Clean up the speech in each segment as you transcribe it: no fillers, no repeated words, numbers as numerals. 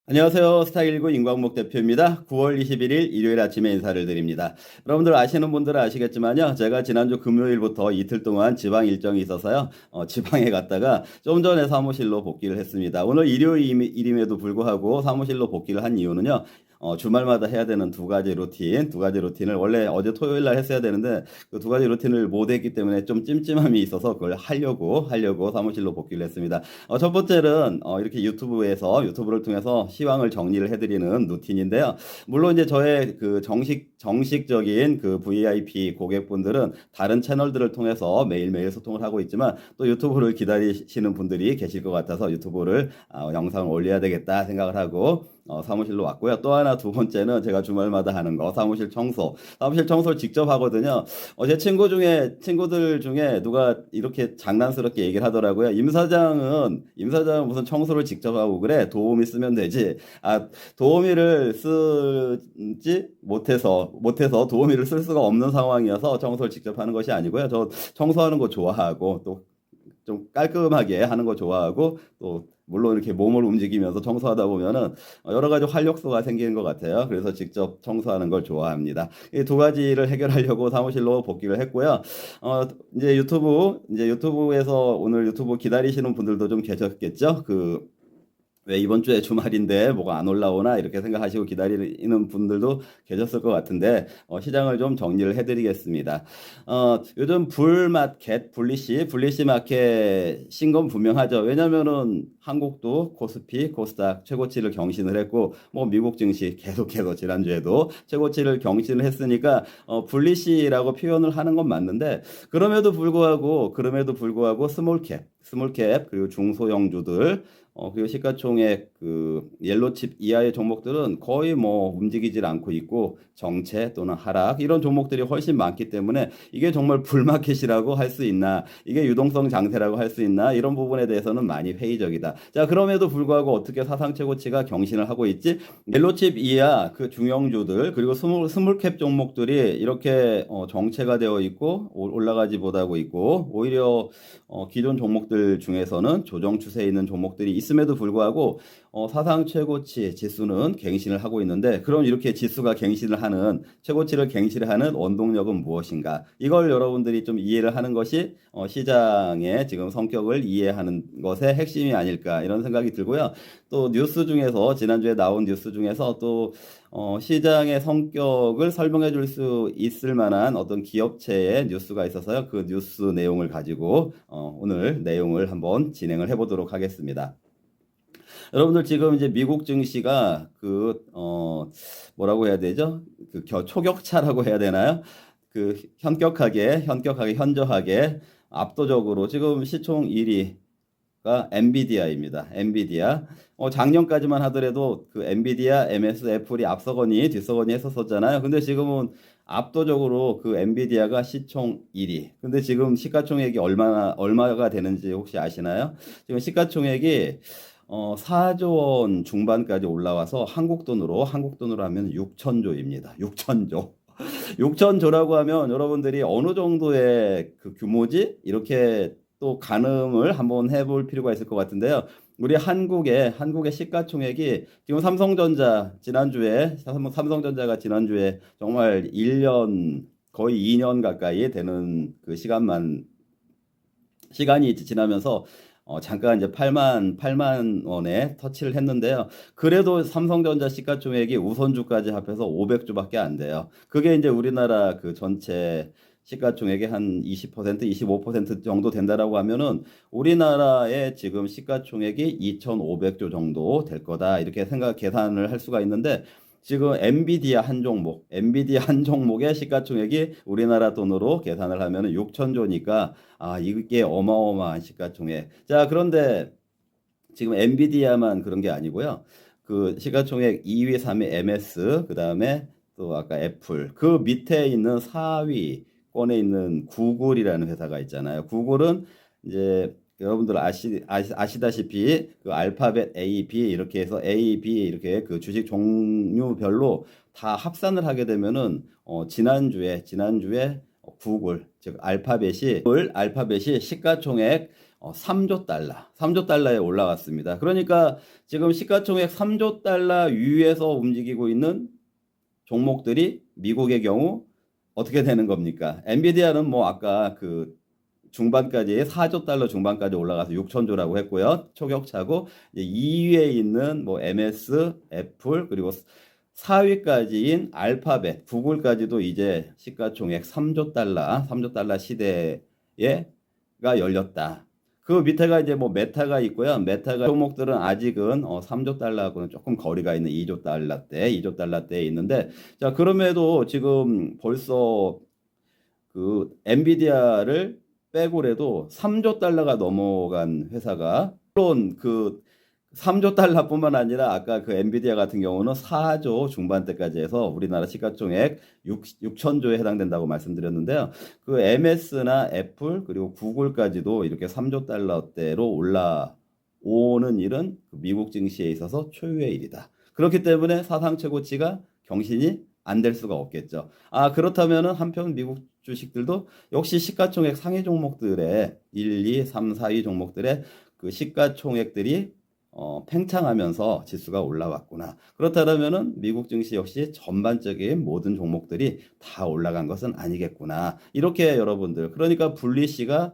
안녕하세요. 스타119 임광목 대표입니다. 9월 21일 일요일 아침에 인사를 드립니다. 여러분들 아시는 분들은 아시겠지만요. 제가 지난주 금요일부터 이틀 동안 지방 일정이 있어서요. 지방에 갔다가 좀 전에 사무실로 복귀를 했습니다. 오늘 일요일임에도 불구하고 사무실로 복귀를 한 이유는요. 주말마다 해야 되는 두 가지 루틴을 원래 어제 토요일 날 했어야 되는데 그 두 가지 루틴을 못 했기 때문에 좀 찜찜함이 있어서 그걸 하려고 사무실로 복귀를 했습니다. 첫 번째는 이렇게 유튜브를 통해서 시황을 정리를 해드리는 루틴인데요. 물론 이제 저의 그 정식적인 그 VIP 고객분들은 다른 채널들을 통해서 매일매일 소통을 하고 있지만 또 유튜브를 기다리시는 분들이 계실 것 같아서 유튜브를 영상을 올려야 되겠다 생각을 하고 사무실로 왔고요. 또 하나 두 번째는 제가 주말마다 하는 거 사무실 청소를 직접 하거든요. 제 친구들 중에 누가 이렇게 장난스럽게 얘기를 하더라고요. 임 사장은 무슨 청소를 직접 하고 그래? 도우미 쓰면 되지. 도우미를 쓰지 못해서 도우미를 쓸 수가 없는 상황이어서 청소를 직접 하는 것이 아니고요. 저 청소하는 거 좋아하고 또 좀 깔끔하게 하는 거 좋아하고 또 물론 이렇게 몸을 움직이면서 청소하다 보면은 여러 가지 활력소가 생기는 것 같아요. 그래서 직접 청소하는 걸 좋아합니다. 이 두 가지를 해결하려고 사무실로 복귀를 했고요. 이제 유튜브에서 오늘 유튜브 기다리시는 분들도 좀 계셨겠죠? 왜 이번 주에 주말인데 뭐가 안 올라오나 이렇게 생각하시고 기다리는 분들도 계셨을 것 같은데 시장을 좀 정리를 해드리겠습니다. 요즘 불리시 마켓 신건 분명하죠. 왜냐면은 한국도 코스피, 코스닥 최고치를 경신을 했고 뭐 미국 증시 계속해서 지난주에도 최고치를 경신을 했으니까 불리시라고 표현을 하는 건 맞는데 그럼에도 불구하고 스몰캡 그리고 중소형주들 그리고 시가총액 그 옐로칩 이하의 종목들은 거의 뭐 움직이질 않고 있고 정체 또는 하락 이런 종목들이 훨씬 많기 때문에 이게 정말 불마켓이라고 할 수 있나 이게 유동성 장세라고 할 수 있나 이런 부분에 대해서는 많이 회의적이다. 자, 그럼에도 불구하고 어떻게 사상 최고치가 경신을 하고 있지? 옐로칩 이하 그 중형주들 그리고 스몰캡 종목들이 이렇게 정체가 되어 있고 올라가지 못하고 있고 오히려 기존 종목들 중에서는 조정 추세에 있는 종목들이 있음에도 불구하고 사상 최고치 지수는 갱신을 하고 있는데 그럼 이렇게 지수가 최고치를 갱신을 하는 원동력은 무엇인가? 이걸 여러분들이 좀 이해를 하는 것이 시장의 지금 성격을 이해하는 것의 핵심이 아닐까 이런 생각이 들고요. 또 지난주에 나온 뉴스 중에서 또 시장의 성격을 설명해 줄 수 있을 만한 어떤 기업체의 뉴스가 있어서요. 그 뉴스 내용을 가지고 오늘 내용을 한번 진행을 해보도록 하겠습니다. 여러분들 지금 이제 미국 증시가 뭐라고 해야 되죠? 초격차라고 해야 되나요? 현저하게 압도적으로 지금 시총 1위가 엔비디아입니다. 엔비디아. 작년까지만 하더라도 그 엔비디아, MS, 애플이 앞서거니 뒤서거니 했었잖아요. 근데 지금은 압도적으로 그 엔비디아가 시총 1위. 근데 지금 시가총액이 얼마가 되는지 혹시 아시나요? 지금 시가총액이 4조 원 중반까지 올라와서 한국 돈으로 하면 6천조입니다. 6천조. 6천조라고 하면 여러분들이 어느 정도의 그 규모지? 이렇게 또 가늠을 한번 해볼 필요가 있을 것 같은데요. 우리 한국의 시가총액이 지금 삼성전자가 지난주에 정말 1년 거의 2년 가까이 되는 그 시간이 지나면서 잠깐 이제 8만 원에 터치를 했는데요. 그래도 삼성전자 시가총액이 우선주까지 합해서 500주밖에 안 돼요. 그게 이제 우리나라 그 전체 시가총액의 한 20%, 25% 정도 된다라고 하면은 우리나라의 지금 시가총액이 2,500조 정도 될 거다. 이렇게 계산을 할 수가 있는데 지금 엔비디아 한 종목의 시가총액이 우리나라 돈으로 계산을 하면 6천조니까 이게 어마어마한 시가총액. 자, 그런데 지금 엔비디아만 그런 게 아니고요. 그 시가총액 2위, 3위 MS, 그다음에 또 아까 애플, 그 밑에 있는 4위권에 있는 구글이라는 회사가 있잖아요. 구글은 이제 여러분들 아시다시피 그 알파벳 A, B 이렇게 해서 A, B 이렇게 그 주식 종류별로 다 합산을 하게 되면은 지난주에 구글 즉 알파벳이 시가총액 3조 달러, 3조 달러에 올라갔습니다. 그러니까 지금 시가총액 3조 달러 위에서 움직이고 있는 종목들이 미국의 경우 어떻게 되는 겁니까? 엔비디아는 뭐 아까 그 중반까지 4조 달러 중반까지 올라가서 6천조라고 했고요. 초격차고 2위에 있는 뭐 MS, 애플 그리고 4위까지인 알파벳, 구글까지도 이제 시가총액 3조 달러, 3조 달러 시대에가 열렸다. 그 밑에가 이제 뭐 메타가 있고요. 메타가 종목들은 아직은 3조 달러하고는 조금 거리가 있는 2조 달러대, 2조 달러대에 있는데 자, 그럼에도 지금 벌써 그 엔비디아를 빼고라도 3조 달러가 넘어간 회사가 물론 그 3조 달러뿐만 아니라 아까 그 엔비디아 같은 경우는 4조 중반대까지 해서 우리나라 시가총액 6천조에 해당된다고 말씀드렸는데요. 그 MS나 애플 그리고 구글까지도 이렇게 3조 달러대로 올라오는 일은 미국 증시에 있어서 초유의 일이다. 그렇기 때문에 사상 최고치가 경신이 안 될 수가 없겠죠. 그렇다면은 한편 미국 주식들도 역시 시가총액 상위 종목들의 1, 2, 3, 4위 종목들의 그 시가총액들이 팽창하면서 지수가 올라왔구나. 그렇다면은 미국 증시 역시 전반적인 모든 종목들이 다 올라간 것은 아니겠구나. 이렇게 여러분들 그러니까 불리시가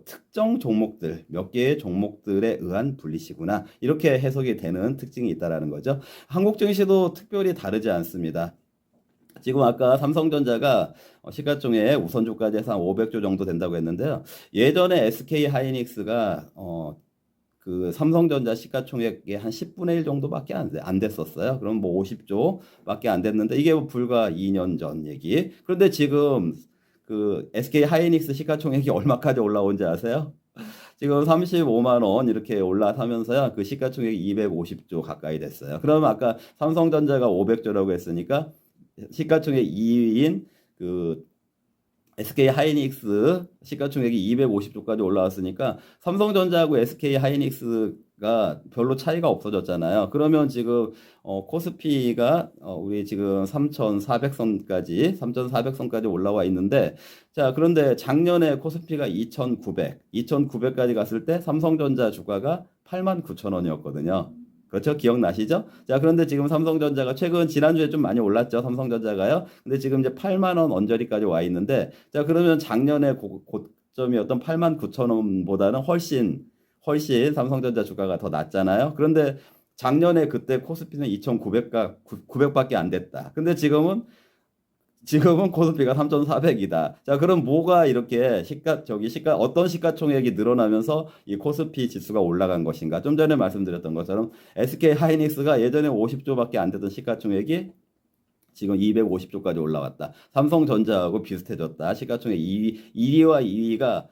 특정 종목들 몇 개의 종목들에 의한 불리시구나. 이렇게 해석이 되는 특징이 있다라는 거죠. 한국 증시도 특별히 다르지 않습니다. 지금 아까 삼성전자가 시가총액 우선주까지 해서 한 500조 정도 된다고 했는데요. 예전에 SK 하이닉스가 그 삼성전자 시가총액의 한 10분의 1 정도밖에 안 됐었어요. 그럼 뭐 50조밖에 안 됐는데 이게 불과 2년 전 얘기. 그런데 지금 그 SK 하이닉스 시가총액이 얼마까지 올라온지 아세요? 지금 35만 원 이렇게 올라타면서요. 그 시가총액이 250조 가까이 됐어요. 그러면 아까 삼성전자가 500조라고 했으니까 시가총액 2위인 그 SK 하이닉스 시가총액이 250조까지 올라왔으니까 삼성전자하고 SK 하이닉스가 별로 차이가 없어졌잖아요. 그러면 지금 코스피가 우리 지금 3,400선까지 올라와 있는데 자, 그런데 작년에 코스피가 2,900까지 갔을 때 삼성전자 주가가 89,000원이었거든요. 그렇죠? 기억나시죠? 자, 그런데 지금 삼성전자가 지난주에 좀 많이 올랐죠? 삼성전자가요. 근데 지금 이제 8만 원 언저리까지 와 있는데, 자, 그러면 작년에 고점이었던 89,000원보다는 훨씬 삼성전자 주가가 더 낮잖아요. 그런데 작년에 그때 코스피는 2,900밖에 안 됐다. 근데 지금은 코스피가 3,400이다. 자, 그럼 뭐가 이렇게 어떤 시가총액이 늘어나면서 이 코스피 지수가 올라간 것인가? 좀 전에 말씀드렸던 것처럼 SK 하이닉스가 예전에 50조밖에 안 되던 시가총액이 지금 250조까지 올라왔다. 삼성전자하고 비슷해졌다. 시가총액 1위와 2위가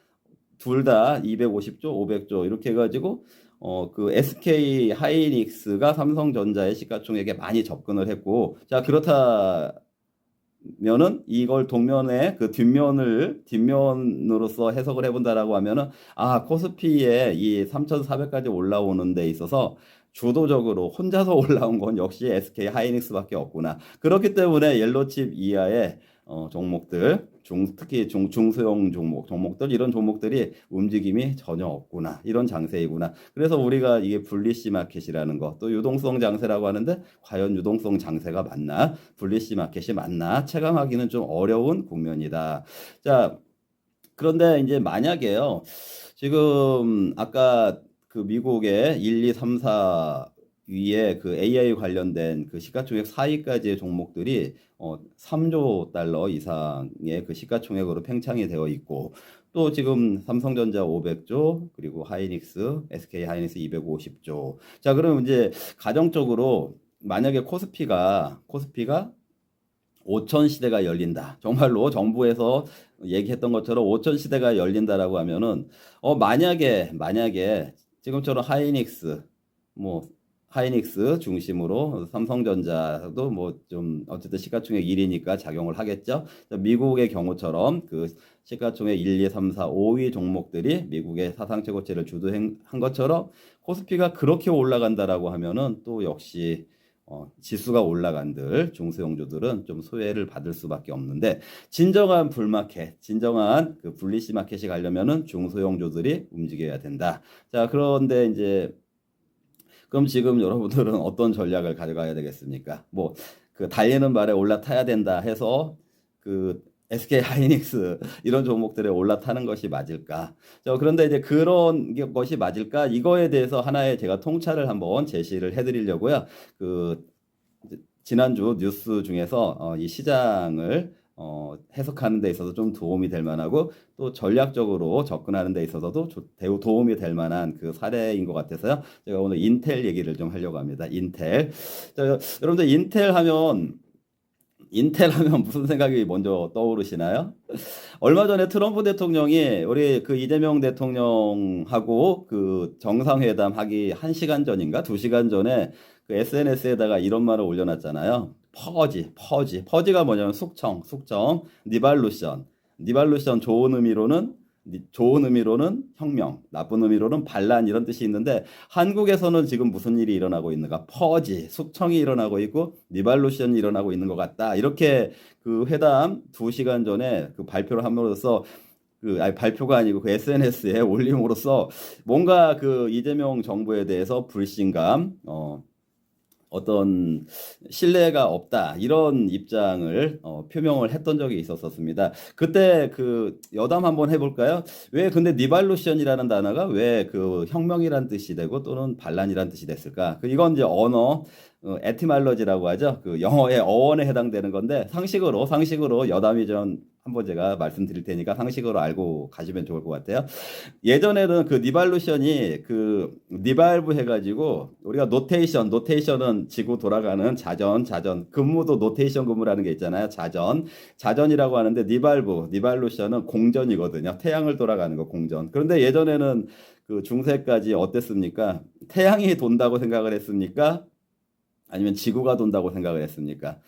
둘 다 250조, 500조 이렇게 해가지고 그 SK 하이닉스가 삼성전자의 시가총액에 많이 접근을 했고, 자, 그렇다면은 이걸 동면에 그 뒷면으로서 해석을 해본다라고 하면은 코스피에 이 3,400까지 올라오는 데 있어서 주도적으로 혼자서 올라온 건 역시 SK 하이닉스밖에 없구나. 그렇기 때문에 옐로칩 이하의 종목들, 특히 중소형 종목들 이런 종목들이 움직임이 전혀 없구나. 이런 장세이구나. 그래서 우리가 이게 불리시 마켓이라는 거, 또 유동성 장세라고 하는데 과연 유동성 장세가 맞나? 불리시 마켓이 맞나? 체감하기는 좀 어려운 국면이다. 자, 그런데 이제 만약에요. 지금 아까 그 미국의 1, 2, 3, 4 위에 그 AI 관련된 그 시가총액 4위까지의 종목들이 3조 달러 이상의 그 시가총액으로 팽창이 되어 있고 또 지금 삼성전자 500조 그리고 하이닉스, SK 하이닉스 250조. 자, 그럼 이제 가정적으로 만약에 코스피가 5천 시대가 열린다. 정말로 정부에서 얘기했던 것처럼 5천 시대가 열린다라고 하면은 만약에 지금처럼 하이닉스 중심으로 삼성전자도 뭐 좀 어쨌든 시가총액 1위니까 작용을 하겠죠. 미국의 경우처럼 그 시가총액 1, 2, 3, 4, 5위 종목들이 미국의 사상 최고치를 주도한 것처럼 코스피가 그렇게 올라간다라고 하면은 또 역시 지수가 올라간들 중소형주들은 좀 소외를 받을 수밖에 없는데, 진정한 불마켓, 진정한 그 분리시 마켓이 가려면은 중소형주들이 움직여야 된다. 자, 그런데 이제 그럼 지금 여러분들은 어떤 전략을 가져가야 되겠습니까? 뭐 그 달리는 발에 올라타야 된다 해서 그 SK 하이닉스 이런 종목들에 올라타는 것이 맞을까? 그런데 이제 그런 것이 맞을까? 이거에 대해서 하나의 제가 통찰을 한번 제시를 해드리려고요. 그 지난주 뉴스 중에서 이 시장을 해석하는 데 있어서 좀 도움이 될 만하고, 또 전략적으로 접근하는 데 있어서도 도움이 될 만한 그 사례인 것 같아서요. 제가 오늘 인텔 얘기를 좀 하려고 합니다. 인텔. 자, 여러분들 인텔 하면 무슨 생각이 먼저 떠오르시나요? 얼마 전에 트럼프 대통령이 우리 그 이재명 대통령하고 그 정상회담 하기 1시간 전인가 2시간 전에 그 SNS에다가 이런 말을 올려놨잖아요. 퍼지가 뭐냐면 숙청, 니발루션 좋은 의미로는 혁명, 나쁜 의미로는 반란 이런 뜻이 있는데, 한국에서는 지금 무슨 일이 일어나고 있는가? 숙청이 일어나고 있고 니발루션이 일어나고 있는 것 같다. 이렇게 그 회담 2시간 전에 그 발표를 함으로써 발표가 아니고 그 SNS에 올림으로써 뭔가 그 이재명 정부에 대해서 불신감, 어떤 신뢰가 없다 이런 입장을 표명을 했던 적이 있었습니다. 그때 그 여담 한번 해볼까요? 왜 근데 니발루션이라는 단어가 왜 그 혁명이란 뜻이 되고 또는 반란이란 뜻이 됐을까? 이건 이제 에티말러지라고 하죠. 그 영어의 어원에 해당되는 건데, 상식으로 여담이 전 한번 제가 말씀드릴 테니까 상식으로 알고 가시면 좋을 것 같아요. 예전에는 그 니발루션이 그 니발브 해가지고 우리가 노테이션은 지구 돌아가는 자전 근무도 노테이션 근무라는 게 있잖아요. 자전이라고 하는데, 니발루션은 공전이거든요. 태양을 돌아가는 거 공전. 그런데 예전에는 그 중세까지 어땠습니까? 태양이 돈다고 생각을 했습니까? 아니면 지구가 돈다고 생각을 했습니까?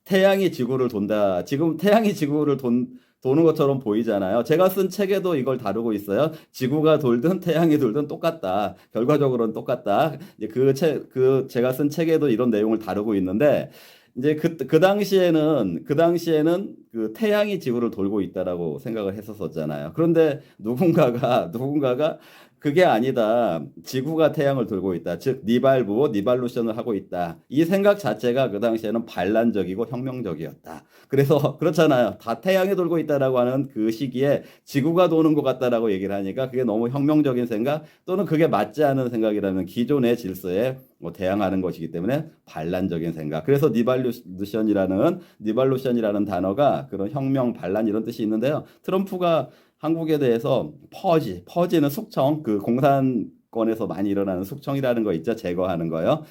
태양이 지구를 돈다. 지금 태양이 지구를 도는 것처럼 보이잖아요. 제가 쓴 책에도 이걸 다루고 있어요. 지구가 돌든 태양이 돌든 똑같다. 결과적으로는 똑같다. 이제 제가 쓴 책에도 이런 내용을 다루고 있는데, 이제 그 당시에는 그 태양이 지구를 돌고 있다라고 생각을 했었잖아요. 그런데 누군가가 그게 아니다. 지구가 태양을 돌고 있다. 즉 니발루션을 하고 있다. 이 생각 자체가 그 당시에는 반란적이고 혁명적이었다. 그래서 그렇잖아요. 다 태양이 돌고 있다라고 하는 그 시기에 지구가 도는 것 같다라고 얘기를 하니까 그게 너무 혁명적인 생각, 또는 그게 맞지 않은 생각이라면 기존의 질서에 대항하는 것이기 때문에 반란적인 생각. 그래서 니발루션이라는 단어가 그런 혁명, 반란 이런 뜻이 있는데요. 트럼프가 한국에 대해서 퍼지는 숙청, 그 공산권에서 많이 일어나는 숙청이라는 거 있죠. 제거하는 거요.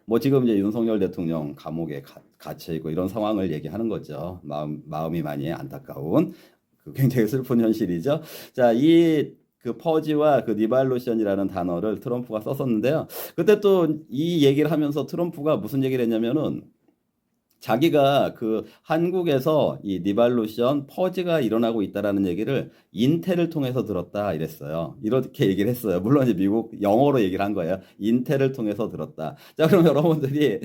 뭐 지금 이제 윤석열 대통령 감옥에 갇혀 있고 이런 상황을 얘기하는 거죠. 마음이 많이 안타까운 굉장히 슬픈 현실이죠. 자, 그 퍼지와 그 니발루션이라는 단어를 트럼프가 썼었는데요. 그때 또 이 얘기를 하면서 트럼프가 무슨 얘기를 했냐면은, 자기가 그 한국에서 이 니발루션 퍼지가 일어나고 있다라는 얘기를 인텔을 통해서 들었다 이랬어요. 이렇게 얘기를 했어요. 물론 이제 미국 영어로 얘기를 한 거예요. 인텔을 통해서 들었다. 자, 그럼 여러분들이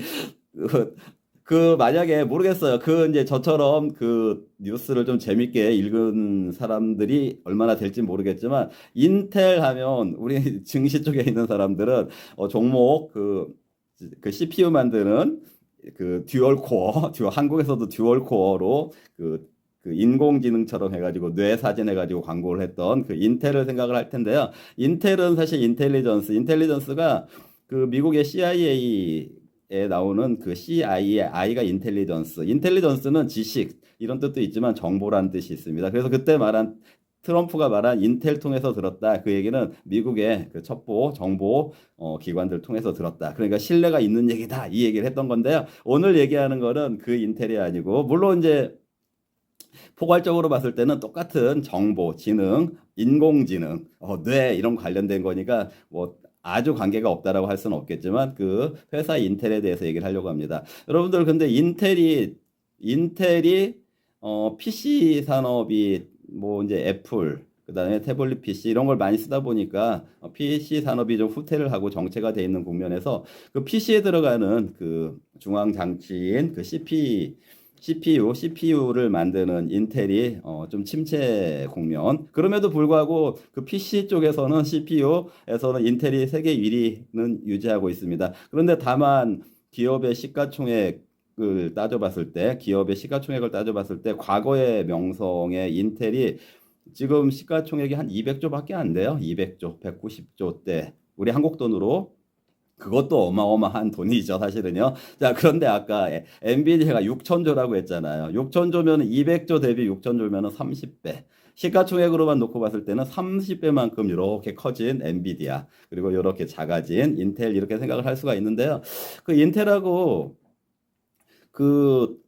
만약에 모르겠어요. 이제 저처럼 그 뉴스를 좀 재밌게 읽은 사람들이 얼마나 될지 모르겠지만, 인텔 하면 우리 증시 쪽에 있는 사람들은 종목 그 CPU 만드는 그 한국에서도 듀얼 코어로 그 인공지능처럼 해가지고 뇌 사진 해가지고 광고를 했던 그 인텔을 생각을 할 텐데요. 인텔은 사실 인텔리전스가 그 미국의 CIA에 나오는 그 CIA가 인텔리전스는 지식 이런 뜻도 있지만 정보라는 뜻이 있습니다. 그래서 그때 트럼프가 말한 인텔 통해서 들었다. 그 얘기는 미국의 그 첩보 정보 기관들 통해서 들었다. 그러니까 신뢰가 있는 얘기다. 이 얘기를 했던 건데요. 오늘 얘기하는 거는 그 인텔이 아니고, 물론 이제 포괄적으로 봤을 때는 똑같은 정보, 지능, 인공지능, 뇌 이런 관련된 거니까 뭐 아주 관계가 없다라고 할 수는 없겠지만, 그 회사 인텔에 대해서 얘기를 하려고 합니다. 여러분들 근데 인텔이 PC 산업이 뭐 이제 애플, 그다음에 태블릿 PC 이런 걸 많이 쓰다 보니까 PC 산업이 좀 후퇴를 하고 정체가 돼 있는 국면에서 그 PC에 들어가는 그 중앙 장치인 그 CPU를 만드는 인텔이 좀 침체 국면. 그럼에도 불구하고 그 PC 쪽에서는 CPU에서는 인텔이 세계 1위는 유지하고 있습니다. 그런데 다만 기업의 시가총액을 따져봤을 때, 기업의 시가총액을 따져봤을 때 과거의 명성의 인텔이 지금 시가총액이 한 200조밖에 안 돼요. 200조, 190조대. 우리 한국 돈으로 그것도 어마어마한 돈이죠, 사실은요. 자, 그런데 아까 엔비디아가 6천조라고 했잖아요. 6천조면 200조 대비 6천조면 30배. 시가총액으로만 놓고 봤을 때는 30배만큼 이렇게 커진 엔비디아, 그리고 이렇게 작아진 인텔 이렇게 생각을 할 수가 있는데요. 그 인텔하고 그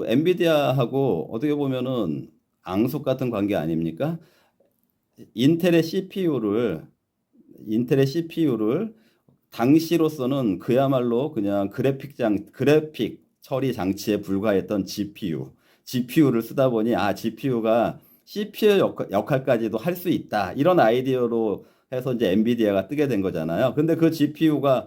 엔비디아하고 어떻게 보면은 앙숙 같은 관계 아닙니까? 인텔의 CPU를 인텔의 CPU를 당시로서는 그야말로 그냥 그래픽 처리 장치에 불과했던 GPU를 쓰다 보니 GPU가 CPU 역할까지도 할 수 있다. 이런 아이디어로 해서 이제 엔비디아가 뜨게 된 거잖아요. 근데 그 GPU가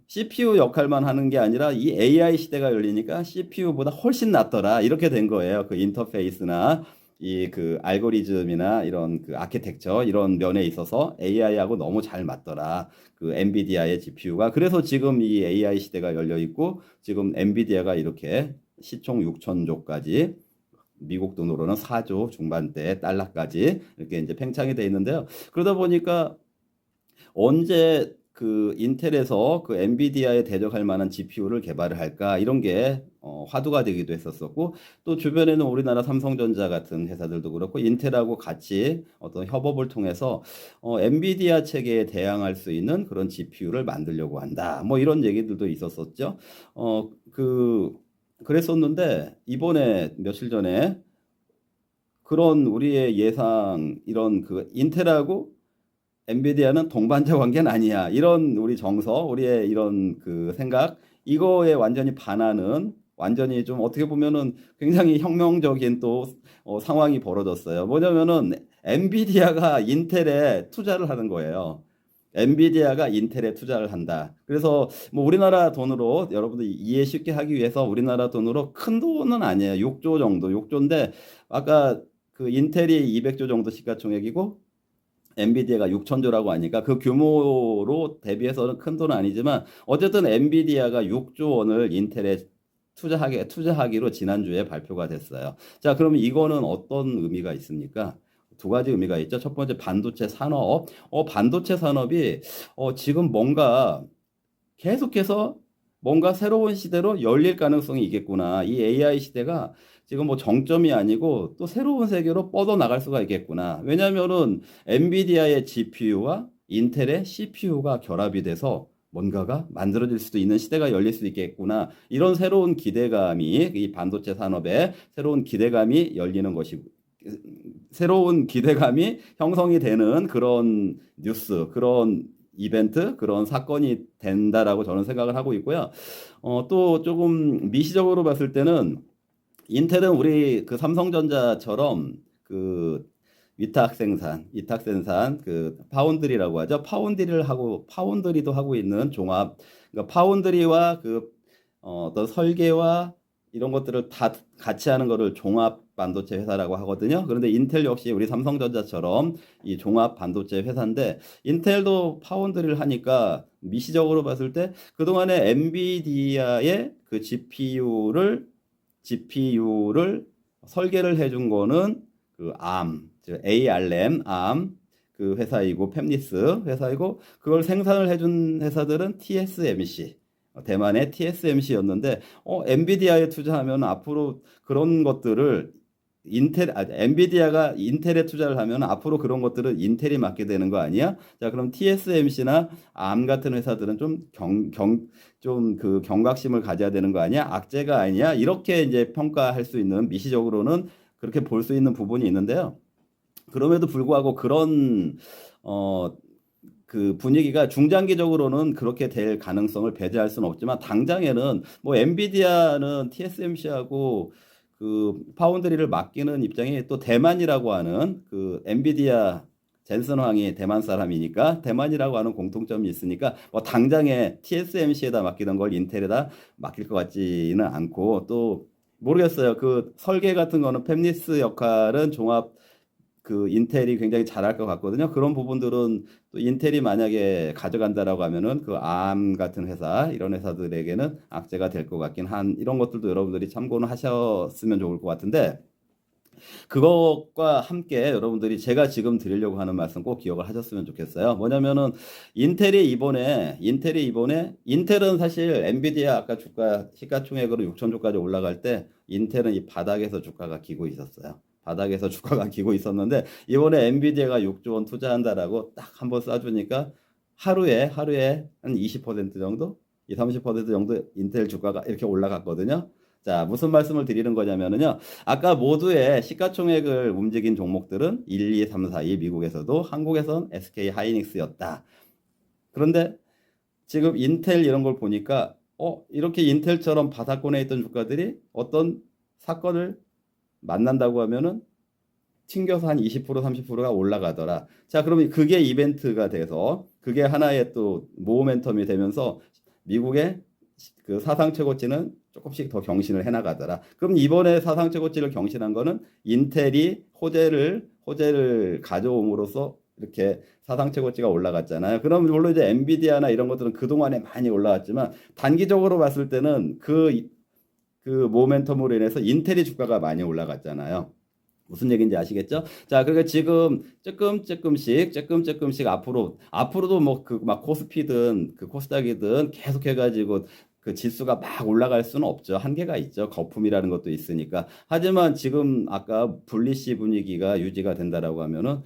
CPU 역할만 하는 게 아니라 이 AI 시대가 열리니까 CPU보다 훨씬 낫더라. 이렇게 된 거예요. 그 인터페이스나 이 그 알고리즘이나 이런 그 아키텍처 이런 면에 있어서 AI하고 너무 잘 맞더라. 그 엔비디아의 GPU가. 그래서 지금 이 AI 시대가 열려 있고 지금 엔비디아가 이렇게 시총 6천조까지 미국 돈으로는 4조 중반대 달러까지 이렇게 이제 팽창이 돼 있는데요. 그러다 보니까 언제 그 인텔에서 그 엔비디아에 대적할 만한 GPU를 개발을 할까 이런 게 화두가 되기도 했었었고 또 주변에는 우리나라 삼성전자 같은 회사들도 그렇고 인텔하고 같이 어떤 협업을 통해서 엔비디아 체계에 대항할 수 있는 그런 GPU를 만들려고 한다. 뭐 이런 얘기들도 있었었죠. 그랬었는데 이번에 며칠 전에 그런 우리의 예상 이런 그 인텔하고 엔비디아는 동반자 관계는 아니야. 이런 우리 정서, 우리의 이런 그 생각, 이거에 완전히 반하는, 완전히 좀 어떻게 보면은 굉장히 혁명적인 또 상황이 벌어졌어요. 뭐냐면은 엔비디아가 인텔에 투자를 하는 거예요. 엔비디아가 인텔에 투자를 한다. 그래서 뭐 우리나라 돈으로 여러분들 이해 쉽게 하기 위해서 우리나라 돈으로 큰 돈은 아니에요. 6조 정도, 6조인데 아까 그 인텔이 200조 정도 시가총액이고 엔비디아가 6천조라고 하니까 그 규모로 대비해서는 큰 돈은 아니지만 어쨌든 엔비디아가 6조 원을 인텔에 투자하기로 지난주에 발표가 됐어요. 자, 그러면 이거는 어떤 의미가 있습니까? 두 가지 의미가 있죠. 첫 번째 반도체 산업. 반도체 산업이 지금 뭔가 계속해서 뭔가 새로운 시대로 열릴 가능성이 있겠구나. 이 AI 시대가 지금 뭐 정점이 아니고 또 새로운 세계로 뻗어나갈 수가 있겠구나. 왜냐면은 엔비디아의 GPU와 인텔의 CPU가 결합이 돼서 뭔가가 만들어질 수도 있는 시대가 열릴 수 있겠구나. 이런 새로운 기대감이 이 반도체 산업에 새로운 기대감이 열리는 것이고 새로운 기대감이 형성이 되는 그런 뉴스, 그런 이벤트, 그런 사건이 된다라고 저는 생각을 하고 있고요. 또 조금 미시적으로 봤을 때는 인텔은 우리 그 삼성전자처럼 그 위탁 생산, 그 파운드리라고 하죠. 파운드리도 하고 있는 종합, 그러니까 파운드리와 그 어떤 설계와 이런 것들을 다 같이 하는 거를 종합 반도체 회사라고 하거든요. 그런데 인텔 역시 우리 삼성전자처럼 이 종합 반도체 회사인데 인텔도 파운드리를 하니까 미시적으로 봤을 때 그동안에 엔비디아의 그 GPU를 설계를 해준 거는 그 즉 ARM 그 회사이고 팹리스 회사이고 그걸 생산을 해준 회사들은 TSMC 대만의 TSMC였는데 엔비디아에 투자하면 앞으로 그런 것들을 엔비디아가 인텔에 투자를 하면 앞으로 그런 것들을 인텔이 맡게 되는 거 아니야? 자, 그럼 TSMC나 암 같은 회사들은 좀 그 경각심을 가져야 되는 거 아니야? 악재가 아니야? 이렇게 이제 평가할 수 있는 미시적으로는 그렇게 볼 수 있는 부분이 있는데요. 그럼에도 불구하고 그런 그 분위기가 중장기적으로는 그렇게 될 가능성을 배제할 수는 없지만 당장에는 뭐 엔비디아는 TSMC하고 그 파운드리를 맡기는 입장이 또 대만이라고 하는 그 엔비디아 젠슨 황이 대만 사람이니까 대만이라고 하는 공통점이 있으니까 뭐 당장에 TSMC에다 맡기던 걸 인텔에다 맡길 것 같지는 않고 또 모르겠어요. 그 설계 같은 거는 팹리스 역할은 종합 그 인텔이 굉장히 잘할 것 같거든요. 그런 부분들은 또 인텔이 만약에 가져간다라고 하면은 그 암 같은 회사 이런 회사들에게는 악재가 될 것 같긴 한 이런 것들도 여러분들이 참고는 하셨으면 좋을 것 같은데 그것과 함께 여러분들이 제가 지금 드리려고 하는 말씀 꼭 기억을 하셨으면 좋겠어요. 뭐냐면은 인텔은 사실 엔비디아 아까 주가 시가총액으로 6천조까지 올라갈 때 인텔은 이 바닥에서 주가가 기고 있었어요. 바닥에서 주가가 기고 있었는데 이번에 엔비디아가 6조 원 투자한다라고 딱 한번 쏴주니까 하루에 한 20% 정도, 20, 30% 정도 인텔 주가가 이렇게 올라갔거든요. 자, 무슨 말씀을 드리는 거냐면은요. 아까 모두의 시가총액을 움직인 종목들은 1, 2, 3, 4, 2 미국에서도 한국에선 SK 하이닉스였다. 그런데 지금 인텔 이런 걸 보니까 이렇게 인텔처럼 바닥권에 있던 주가들이 어떤 사건을 만난다고 하면은 튕겨서 한 20%, 30%가 올라가더라. 자, 그러면 그게 이벤트가 돼서 그게 하나의 또 모멘텀이 되면서 미국의 그 사상 최고치는 조금씩 더 경신을 해나가더라. 그럼 이번에 사상 최고치를 경신한 거는 인텔이 호재를 가져옴으로써 이렇게 사상 최고치가 올라갔잖아요. 그럼 물론 이제 엔비디아나 이런 것들은 그동안에 많이 올라왔지만 단기적으로 봤을 때는 그 모멘텀으로 인해서 인텔이 주가가 많이 올라갔잖아요. 무슨 얘기인지 아시겠죠? 자, 그러니까 지금 조금씩 앞으로도 뭐 그 막 코스피든 그 코스닥이든 계속 해가지고 그 지수가 막 올라갈 수는 없죠. 한계가 있죠. 거품이라는 것도 있으니까. 하지만 지금 아까 불리시 분위기가 유지가 된다라고 하면은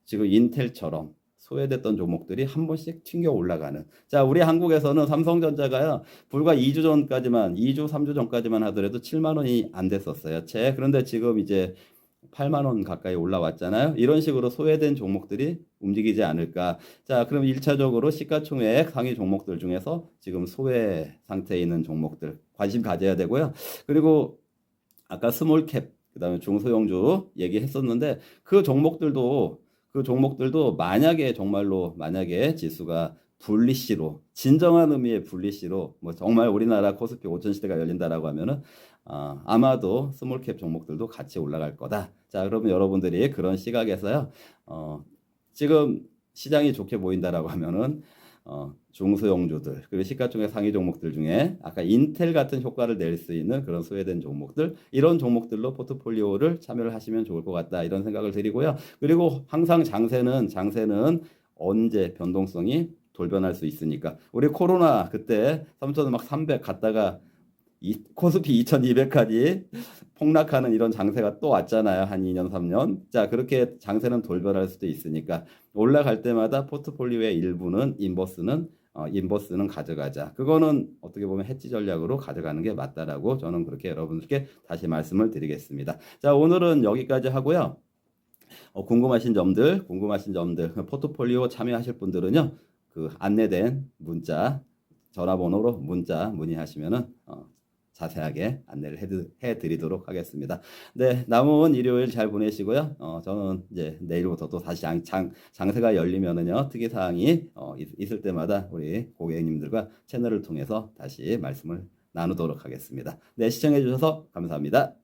지금 인텔처럼 소외됐던 종목들이 한 번씩 튕겨 올라가는. 자, 우리 한국에서는 삼성전자가요, 불과 2주 전까지만, 2주, 3주 전까지만 하더라도 7만 원이 안 됐었어요. 그런데 지금 이제 8만 원 가까이 올라왔잖아요. 이런 식으로 소외된 종목들이 움직이지 않을까. 자, 그럼 1차적으로 시가총액 상위 종목들 중에서 지금 소외 상태에 있는 종목들 관심 가져야 되고요. 그리고 아까 스몰캡, 그다음에 중소형주 얘기했었는데 그 종목들도 만약에 지수가 불리시로 진정한 의미의 불리시로 뭐 정말 우리나라 코스피 5천 시대가 열린다라고 하면은 아마도 스몰캡 종목들도 같이 올라갈 거다. 자, 그러면 여러분들이 그런 시각에서요. 지금 시장이 좋게 보인다라고 하면은 중소형주들 그리고 시가총액 상위 종목들 중에 아까 인텔 같은 효과를 낼 수 있는 그런 소외된 종목들 이런 종목들로 포트폴리오를 참여를 하시면 좋을 것 같다 이런 생각을 드리고요. 그리고 항상 장세는 언제 변동성이 돌변할 수 있으니까 우리 코로나 그때 3천 막 300 갔다가 코스피 2200까지 폭락하는 이런 장세가 또 왔잖아요. 한 2년, 3년. 자, 그렇게 장세는 돌변할 수도 있으니까 올라갈 때마다 포트폴리오의 일부는 인버스는 가져가자. 그거는 어떻게 보면 해지 전략으로 가져가는 게 맞다라고 저는 그렇게 여러분들께 다시 말씀을 드리겠습니다. 자, 오늘은 여기까지 하고요. 궁금하신 점들, 포트폴리오 참여하실 분들은요, 그 안내된 전화번호로 문자 문의하시면은 자세하게 안내를 해드리도록 하겠습니다. 네, 남은 일요일 잘 보내시고요. 저는 이제 내일부터 또 다시 장세가 열리면은요, 특이사항이 있을 때마다 우리 고객님들과 채널을 통해서 다시 말씀을 나누도록 하겠습니다. 네, 시청해주셔서 감사합니다.